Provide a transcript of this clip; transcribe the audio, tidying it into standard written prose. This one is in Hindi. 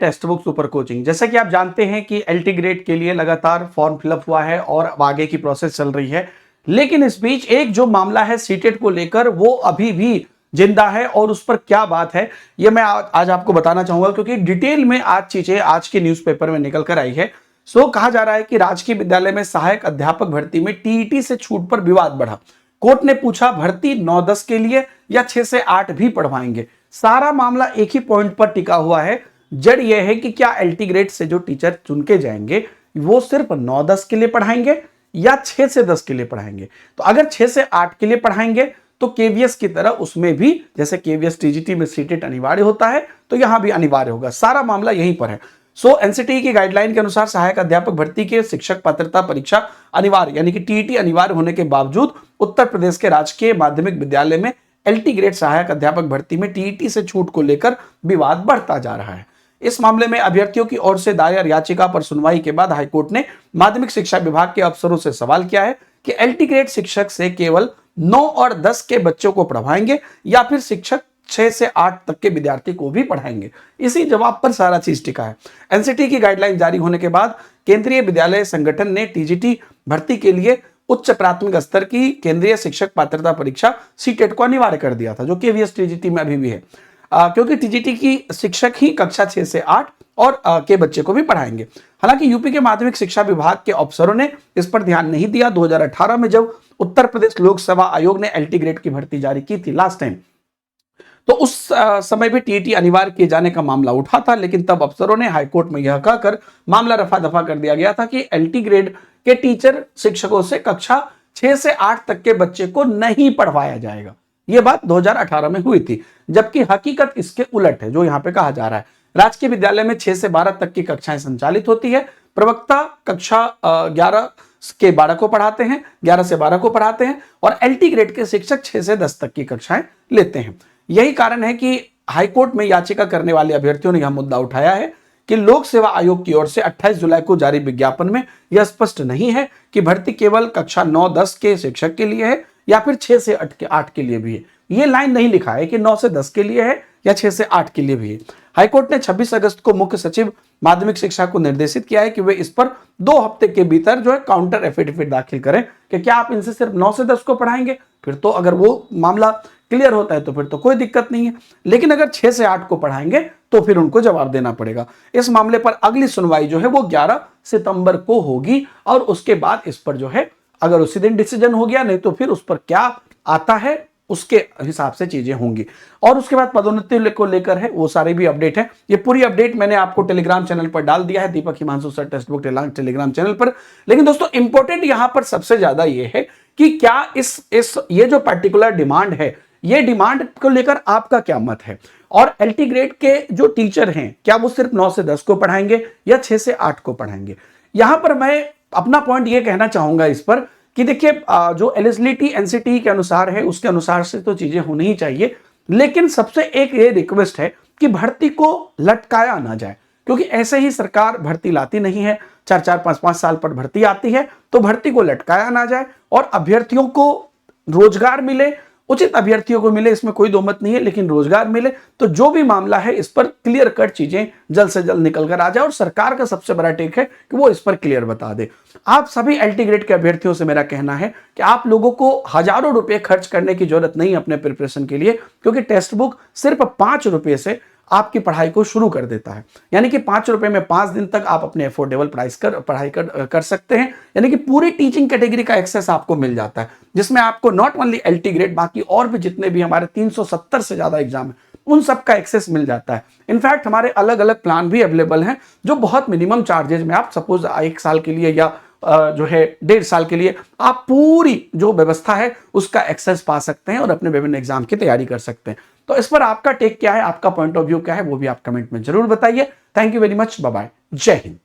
Text book super coaching. जैसा कि आप जानते हैं कि एलटी ग्रेड के लिए लगातार फॉर्म फिलअप हुआ है और अब आगे की प्रोसेस चल रही है, लेकिन इस बीच एक जो मामला है सीटेट को लेकर वो अभी भी जिंदा है और उस पर क्या बात है ये मैं आज आपको बताना चाहूंगा, क्योंकि डिटेल में आज चीजें आज के न्यूज़पेपर में निकल कर आई है। कहा जा रहा है कि राजकीय विद्यालय में सहायक अध्यापक भर्ती में टीईटी से छूट पर विवाद बढ़ा। कोर्ट ने पूछा भर्ती 9-10 के लिए या 6 से 8 भी पढ़वाएंगे। सारा मामला एक ही पॉइंट पर टिका हुआ है। जड़ यह है कि क्या एलटी ग्रेड से जो टीचर चुन के जाएंगे वो सिर्फ 9-10 के लिए पढ़ाएंगे या 6 से 10 के लिए पढ़ाएंगे। तो अगर 6 से 8 के लिए पढ़ाएंगे तो केवीएस की तरह उसमें भी, जैसे केवीएस टीजीटी में सीटेट अनिवार्य होता है, तो यहां भी अनिवार्य होगा। सारा मामला यहीं पर है। एनसीटी की गाइडलाइन के अनुसार सहायक अध्यापक भर्ती के शिक्षक पात्रता परीक्षा अनिवार्य यानी कि टीईटी अनिवार्य होने के बावजूद उत्तर प्रदेश के राजकीय माध्यमिक विद्यालय में एलटी ग्रेड सहायक अध्यापक भर्ती में टीईटी से छूट को लेकर विवाद बढ़ता जा रहा है। इस मामले में अभ्यर्थियों की ओर से दायर याचिका पर सुनवाई के बाद हाईकोर्ट ने माध्यमिक शिक्षा विभाग के अफसरों से सवाल किया है कि एलटी ग्रेड शिक्षक से केवल 9 और 10 के बच्चों को पढ़वाएंगे या फिर शिक्षक 6 से 8 तक के विद्यार्थी को भी पढ़ाएंगे। इसी जवाब पर सारा चीज टिका है। एनसीटी की गाइडलाइन जारी होने के बाद केंद्रीय विद्यालय संगठन ने टीजीटी भर्ती के लिए उच्च प्राथमिक स्तर की केंद्रीय शिक्षक पात्रता परीक्षा सीटेट को अनिवार्य कर दिया था, जो केवीएस टीजीटी में अभी भी है, क्योंकि टीजीटी की शिक्षक ही कक्षा 6 से 8 और के बच्चे को भी पढ़ाएंगे। हालांकि यूपी के माध्यमिक शिक्षा विभाग के अफसरों ने इस पर ध्यान नहीं दिया। 2018 में जब उत्तर प्रदेश लोक सेवा आयोग ने एलटी ग्रेड की भर्ती जारी की थी लास्ट टाइम, तो उस समय भी टीईटी अनिवार्य किए जाने का मामला उठा था, लेकिन तब अफसरों ने हाईकोर्ट में यह कहकर मामला रफा दफा कर दिया गया था कि एलटी ग्रेड के टीचर शिक्षकों से कक्षा 6 से 8 तक के बच्चे को नहीं पढ़वाया जाएगा। यह बात 2018 में हुई थी, जबकि हकीकत इसके उलट है। जो यहां पे कहा जा रहा है, राजकीय विद्यालय में 6 से 12 तक की कक्षाएं संचालित होती है। प्रवक्ता कक्षा 11 के 12 को पढ़ाते हैं, 11 से 12 को पढ़ाते हैं और एलटी ग्रेड के शिक्षक 6 से 10 तक की कक्षाएं लेते हैं। यही कारण है कि हाईकोर्ट में याचिका करने वाले अभ्यर्थियों ने यह मुद्दा उठाया है कि लोक सेवा आयोग की ओर से 28 जुलाई को जारी विज्ञापन में यह स्पष्ट नहीं है कि भर्ती केवल कक्षा 9-10 के शिक्षक के लिए है या फिर 6 से 8 के लिए भी है। यह लाइन नहीं लिखा है कि 9 से 10 के लिए है या 6 से 8 के लिए भी है। हाईकोर्ट ने 26 अगस्त को मुख्य सचिव माध्यमिक शिक्षा को निर्देशित किया है कि वे इस पर 2 हफ्ते के भीतर जो है काउंटर एफिडेविट दाखिल करें कि क्या आप इनसे सिर्फ 9 से 10 को पढ़ाएंगे। फिर तो अगर वो मामला क्लियर होता है तो फिर तो कोई दिक्कत नहीं है, लेकिन अगर 6 से 8 को पढ़ाएंगे तो फिर उनको जवाब देना पड़ेगा। इस मामले पर अगली सुनवाई जो है वो 11 सितंबर को होगी और उसके बाद इस पर जो है अगर उसी दिन डिसीजन हो गया, नहीं तो फिर उस पर क्या आता है उसके हिसाब से चीजें होंगी। और उसके बाद पदोन्नति को लेकर है वो सारे भी अपडेट है। ये पूरी अपडेट मैंने आपको टेलीग्राम चैनल पर डाल दिया है, Deepak Himanshu sir text book Telegram channel पर। लेकिन दोस्तों इंपॉर्टेंट यहां पर सबसे ज्यादा ये है कि क्या ये जो पर्टिकुलर डिमांड है, ये डिमांड को लेकर आपका क्या मत है, और एलटी ग्रेड के जो टीचर हैं क्या वो सिर्फ 9 से 10 को पढ़ाएंगे या 6 से 8 को पढ़ाएंगे। यहां पर मैं अपना पॉइंट ये कहना चाहूंगा इस पर कि देखिए जो एलिजिबिलिटी एनसीटी के अनुसार है उसके अनुसार से तो चीजें होनी ही चाहिए, लेकिन सबसे एक ये रिक्वेस्ट है कि भर्ती को लटकाया ना जाए, क्योंकि ऐसे ही सरकार भर्ती लाती नहीं है। 4-4, 5-5 साल पर भर्ती आती है, तो भर्ती को लटकाया ना जाए और अभ्यर्थियों को रोजगार मिले, उचित अभ्यर्थियों को मिले, इसमें कोई दो मत नहीं है, लेकिन रोजगार मिले तो जो भी मामला है इस पर क्लियर कट चीजें जल्द से जल्द निकल कर आ जाए। और सरकार का सबसे बड़ा टेक है कि वो इस पर क्लियर बता दे। आप सभी एलटी ग्रेड के अभ्यर्थियों से मेरा कहना है कि आप लोगों को हजारों रुपए खर्च करने की जरूरत नहीं अपने प्रिपरेशन के लिए, क्योंकि टेक्स्ट बुक सिर्फ 5 रुपए से आपकी पढ़ाई को शुरू कर देता है। यानी कि 5 रुपए में 5 दिन तक आप अपने अफोर्डेबल पढ़ाई कर सकते हैं। यानी कि पूरी टीचिंग कैटेगरी का एक्सेस आपको मिल जाता है, जिसमें आपको नॉट ओनली एलटी ग्रेड, बाकी और भी जितने भी हमारे 370 से ज्यादा एग्जाम है उन सब का एक्सेस मिल जाता है। इनफैक्ट हमारे अलग अलग प्लान भी अवेलेबल हैं जो बहुत मिनिमम चार्जेज में, आप सपोज 1 साल के लिए या जो है 1.5 साल के लिए आप पूरी जो व्यवस्था है उसका एक्सेस पा सकते हैं और अपने विभिन्न एग्जाम की तैयारी कर सकते हैं। तो इस पर आपका टेक क्या है, आपका पॉइंट ऑफ व्यू क्या है, वो भी आप कमेंट में जरूर बताइए। Thank you very much, bye bye, जय हिंद।